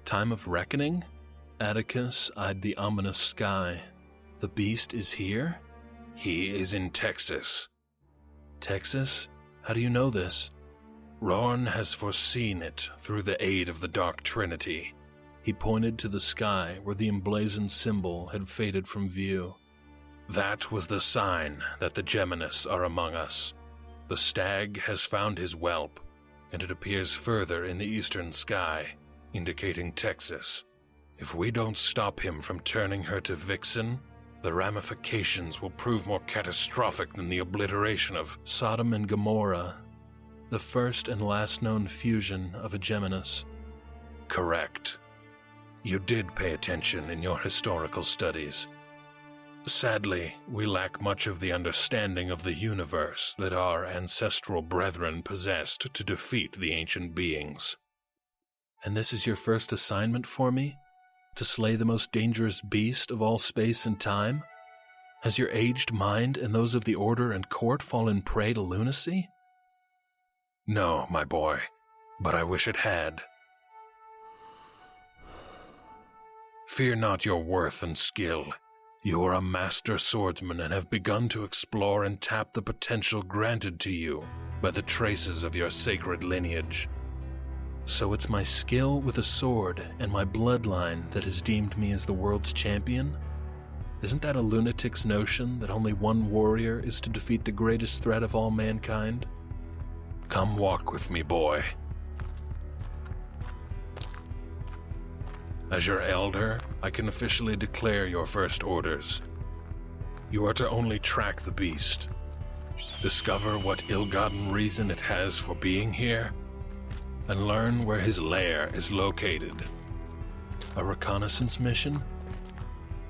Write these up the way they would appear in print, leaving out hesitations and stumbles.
Time of reckoning? Atticus eyed the ominous sky. The beast is here? He is in Texas. Texas? How do you know this? Rorn has foreseen it through the aid of the Dark Trinity. He pointed to the sky where the emblazoned symbol had faded from view. That was the sign that the Geminis are among us. The stag has found his whelp, and it appears further in the eastern sky, indicating Texas. If we don't stop him from turning her to Vixen, the ramifications will prove more catastrophic than the obliteration of Sodom and Gomorrah, the first and last known fusion of a Geminis. Correct. You did pay attention in your historical studies. Sadly, we lack much of the understanding of the universe that our ancestral brethren possessed to defeat the ancient beings. And this is your first assignment for me? To slay the most dangerous beast of all space and time? Has your aged mind and those of the Order and Court fallen prey to lunacy? No, my boy, but I wish it had. Fear not your worth and skill. You are a master swordsman and have begun to explore and tap the potential granted to you by the traces of your sacred lineage. So it's my skill with a sword and my bloodline that has deemed me as the world's champion? Isn't that a lunatic's notion that only one warrior is to defeat the greatest threat of all mankind? Come walk with me, boy. As your elder, I can officially declare your first orders. You are to only track the beast, discover what ill-gotten reason it has for being here, and learn where his lair is located. A reconnaissance mission?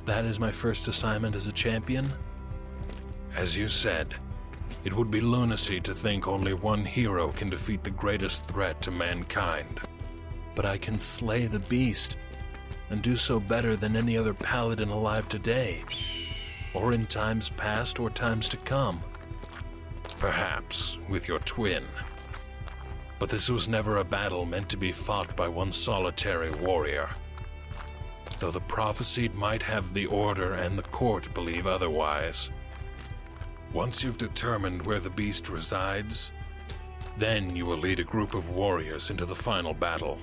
That is my first assignment as a champion? As you said, it would be lunacy to think only one hero can defeat the greatest threat to mankind. But I can slay the beast, and do so better than any other paladin alive today, or in times past or times to come. Perhaps with your twin. But this was never a battle meant to be fought by one solitary warrior. Though the prophesied might have the Order and the Court believe otherwise. Once you've determined where the beast resides, then you will lead a group of warriors into the final battle.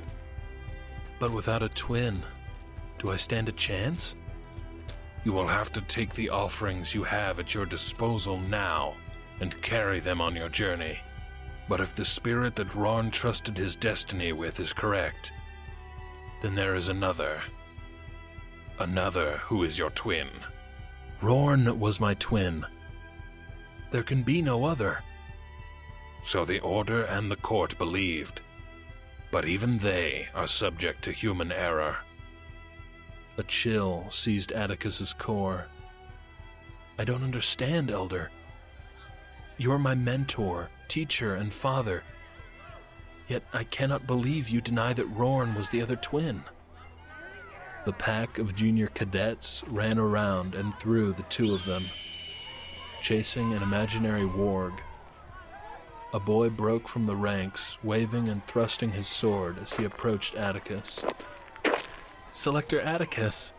But without a twin, do I stand a chance? You will have to take the offerings you have at your disposal now and carry them on your journey. But if the spirit that Ron trusted his destiny with is correct, then there is another. Another who is your twin. Rorn was my twin. There can be no other. So the Order and the Court believed. But even they are subject to human error. A chill seized Atticus's core. I don't understand, Elder. You're my mentor, teacher, and father. Yet I cannot believe you deny that Rorn was the other twin. The pack of junior cadets ran around and through the two of them, chasing an imaginary warg. A boy broke from the ranks, waving and thrusting his sword as he approached Atticus. Selector Atticus!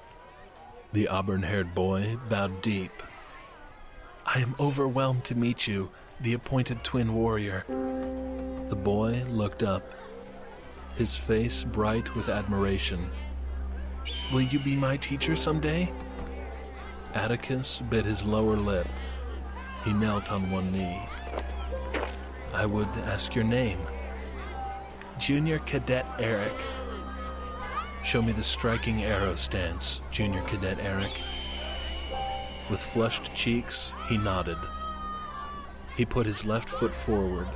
The auburn-haired boy bowed deep. I am overwhelmed to meet you, the appointed twin warrior. The boy looked up, his face bright with admiration. Will you be my teacher someday? Atticus bit his lower lip. He knelt on one knee. I would ask your name. Junior Cadet Eric. Show me the striking arrow stance, Junior Cadet Eric. With flushed cheeks, he nodded. He put his left foot forward.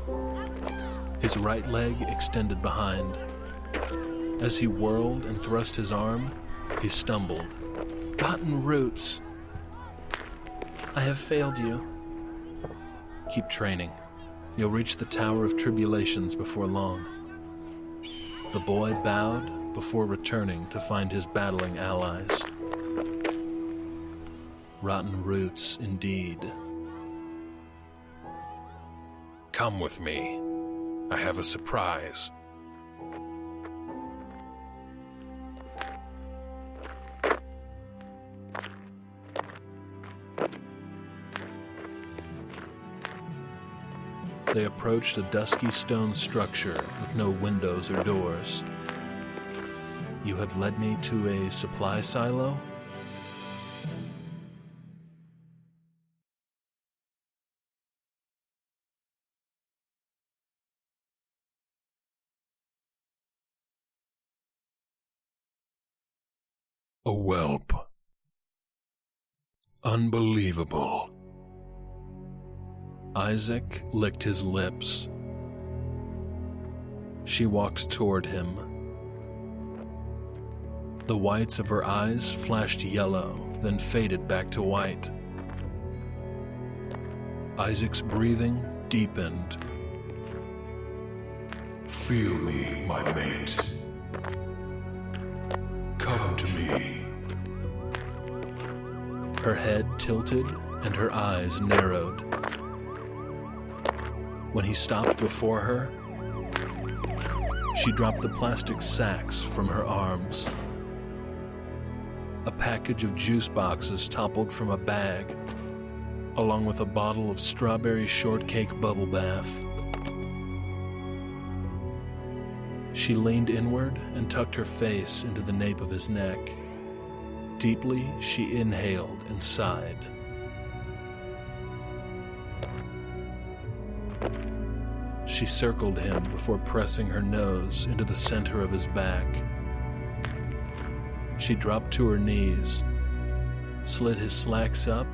His right leg extended behind. As he whirled and thrust his arm, he stumbled. Rotten roots! I have failed you. Keep training. You'll reach the Tower of Tribulations before long. The boy bowed before returning to find his battling allies. Rotten roots, indeed. Come with me. I have a surprise. They approached a dusky stone structure with no windows or doors. "You have led me to a supply silo?" A whelp. Unbelievable. Isaac licked his lips. She walked toward him. The whites of her eyes flashed yellow, then faded back to white. Isaac's breathing deepened. Feel me, my mate. Come to me. Her head tilted and her eyes narrowed. When he stopped before her, she dropped the plastic sacks from her arms. A package of juice boxes toppled from a bag, along with a bottle of strawberry shortcake bubble bath. She leaned inward and tucked her face into the nape of his neck. Deeply, she inhaled and sighed. She circled him before pressing her nose into the center of his back. She dropped to her knees, slid his slacks up,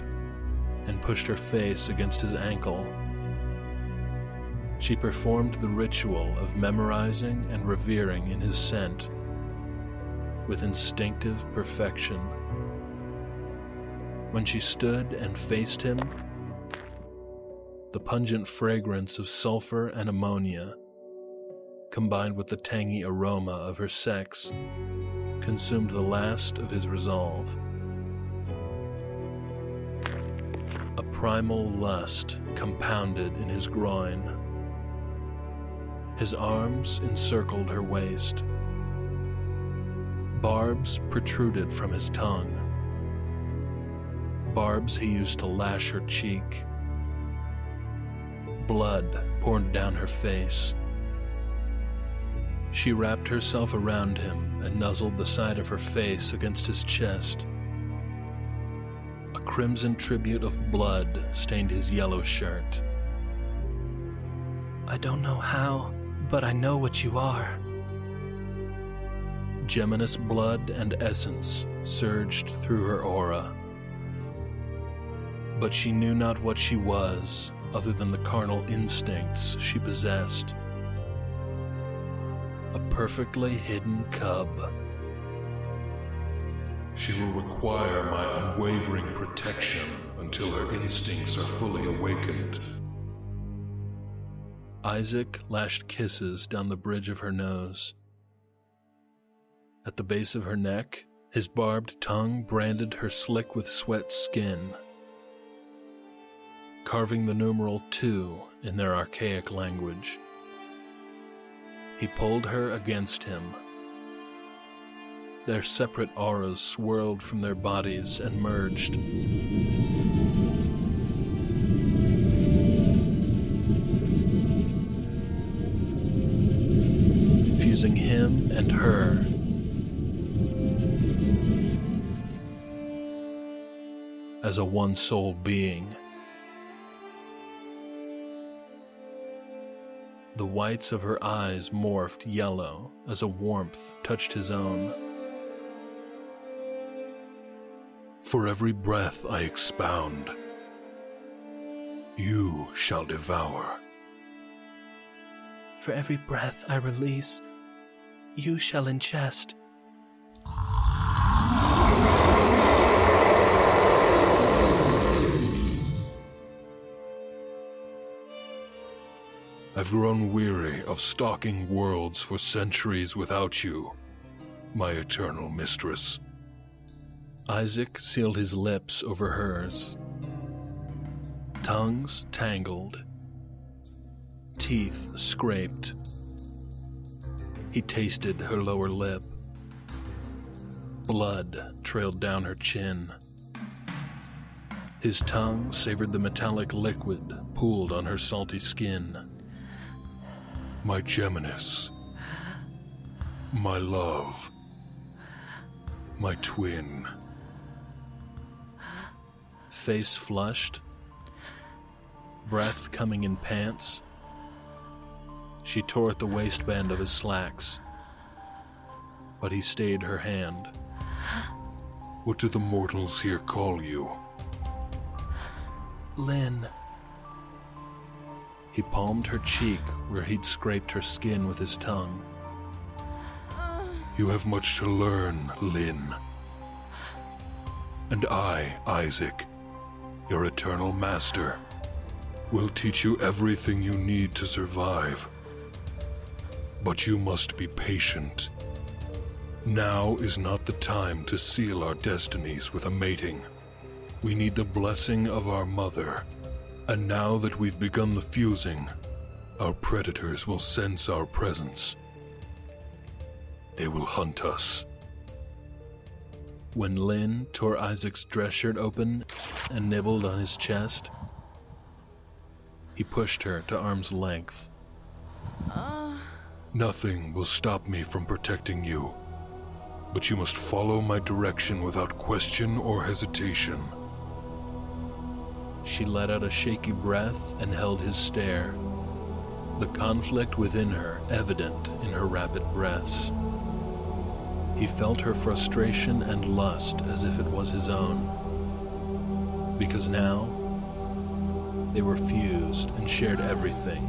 and pushed her face against his ankle. She performed the ritual of memorizing and revering in his scent with instinctive perfection. When she stood and faced him, the pungent fragrance of sulfur and ammonia, combined with the tangy aroma of her sex, consumed the last of his resolve. A primal lust compounded in his groin. His arms encircled her waist. Barbs protruded from his tongue. Barbs he used to lash her cheek. Blood poured down her face. She wrapped herself around him and nuzzled the side of her face against his chest. A crimson tribute of blood stained his yellow shirt. "I don't know how, but I know what you are." Geminous blood and essence surged through her aura. But she knew not what she was, other than the carnal instincts she possessed. A perfectly hidden cub. She will require my unwavering protection until her instincts are fully awakened. Isaac lashed kisses down the bridge of her nose. At the base of her neck, his barbed tongue branded her slick with sweat skin, carving the numeral 2 in their archaic language. He pulled her against him. Their separate auras swirled from their bodies and merged. Fusing him and her. As a one-soul being. The whites of her eyes morphed yellow as a warmth touched his own. For every breath I expound, you shall devour. For every breath I release, you shall ingest. I've grown weary of stalking worlds for centuries without you, my eternal mistress. Isaac sealed his lips over hers. Tongues tangled. Teeth scraped. He tasted her lower lip. Blood trailed down her chin. His tongue savored the metallic liquid pooled on her salty skin. My Geminis. My love. My twin. Face flushed, breath coming in pants. She tore at the waistband of his slacks, but he stayed her hand. What do the mortals here call you? Lynn. He palmed her cheek where he'd scraped her skin with his tongue. You have much to learn, Lynn. And I, Isaac, your eternal master, will teach you everything you need to survive. But you must be patient. Now is not the time to seal our destinies with a mating. We need the blessing of our mother. And now that we've begun the fusing, our predators will sense our presence. They will hunt us. When Lynn tore Isaac's dress shirt open and nibbled on his chest, he pushed her to arm's length. Nothing will stop me from protecting you, but you must follow my direction without question or hesitation. She let out a shaky breath and held his stare, the conflict within her evident in her rapid breaths. He felt her frustration and lust as if it was his own, because now they were fused and shared everything,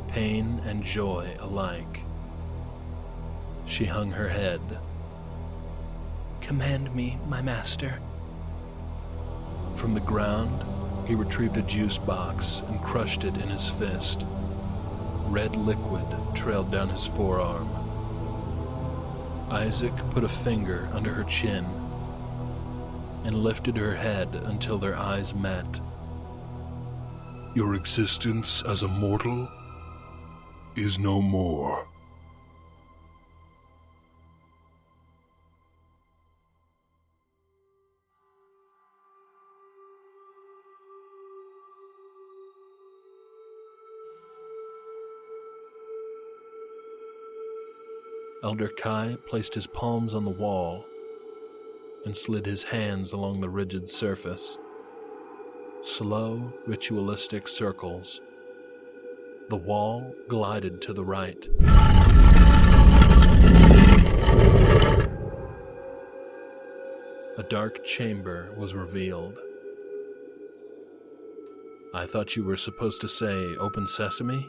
pain and joy alike. She hung her head. Command me, my master. From the ground, he retrieved a juice box and crushed it in his fist. Red liquid trailed down his forearm. Isaac put a finger under her chin and lifted her head until their eyes met. Your existence as a mortal is no more. Elder Kai placed his palms on the wall and slid his hands along the rigid surface. Slow, ritualistic circles. The wall glided to the right. A dark chamber was revealed. I thought you were supposed to say open sesame?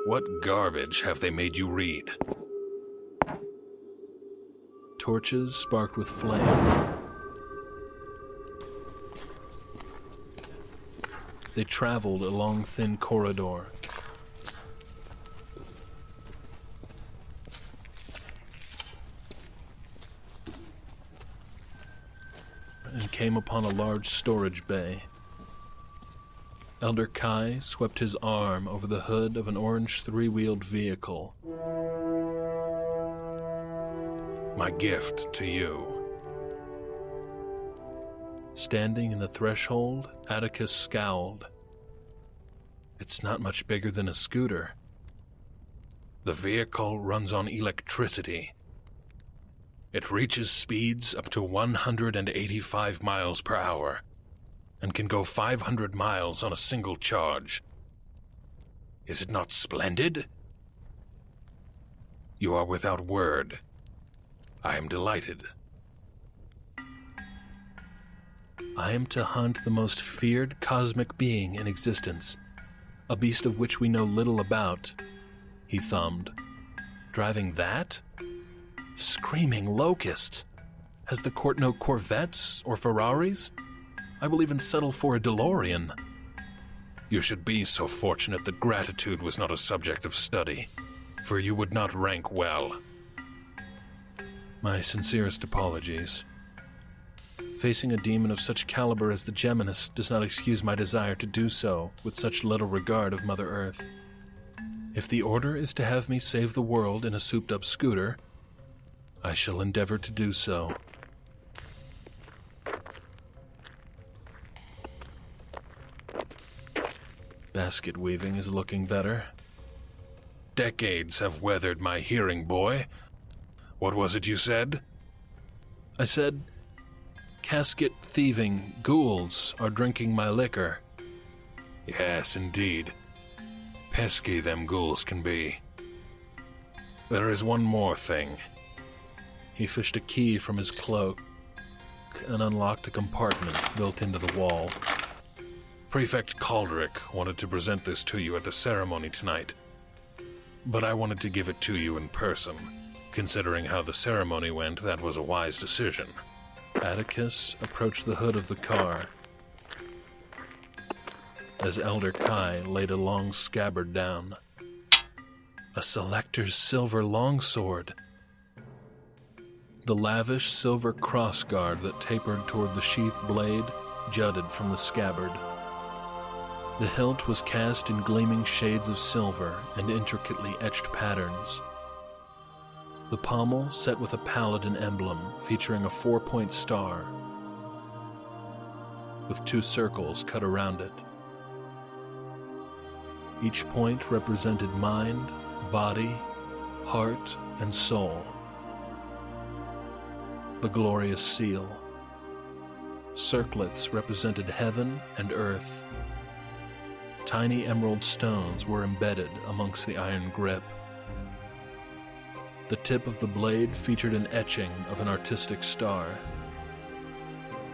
What garbage have they made you read? Torches sparked with flame. They traveled along thin corridor. And came upon a large storage bay. Elder Kai swept his arm over the hood of an orange three-wheeled vehicle. My gift to you. Standing in the threshold, Atticus scowled. It's not much bigger than a scooter. The vehicle runs on electricity. It reaches speeds up to 185 miles per hour and can go 500 miles on a single charge. Is it not splendid? You are without word. I am delighted. I am to hunt the most feared cosmic being in existence, a beast of which we know little about, he thumbed. Driving that? Screaming locusts. Has the court no Corvettes or Ferraris? I will even settle for a DeLorean. You should be so fortunate that gratitude was not a subject of study, for you would not rank well. My sincerest apologies. Facing a demon of such caliber as the Geminis does not excuse my desire to do so with such little regard of Mother Earth. If the order is to have me save the world in a souped-up scooter, I shall endeavor to do so. Basket weaving is looking better. Decades have weathered my hearing, boy. What was it you said? I said, casket-thieving ghouls are drinking my liquor. Yes, indeed. Pesky them ghouls can be. There is one more thing. He fished a key from his cloak and unlocked a compartment built into the wall. Prefect Caldric wanted to present this to you at the ceremony tonight, but I wanted to give it to you in person. Considering how the ceremony went, that was a wise decision. Atticus approached the hood of the car as Elder Kai laid a long scabbard down. A Selector's silver longsword. The lavish silver crossguard that tapered toward the sheath blade jutted from the scabbard. The hilt was cast in gleaming shades of silver and intricately etched patterns. The pommel set with a paladin emblem featuring a 4-point star with 2 circles cut around it. Each point represented mind, body, heart, and soul. The glorious seal. Circlets represented heaven and earth. Tiny emerald stones were embedded amongst the iron grip. The tip of the blade featured an etching of an artistic star.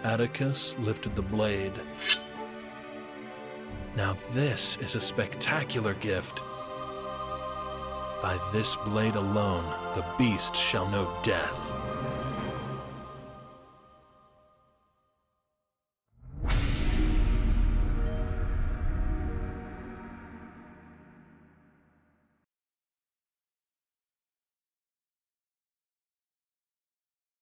Atticus lifted the blade. Now this is a spectacular gift. By this blade alone, the beast shall know death.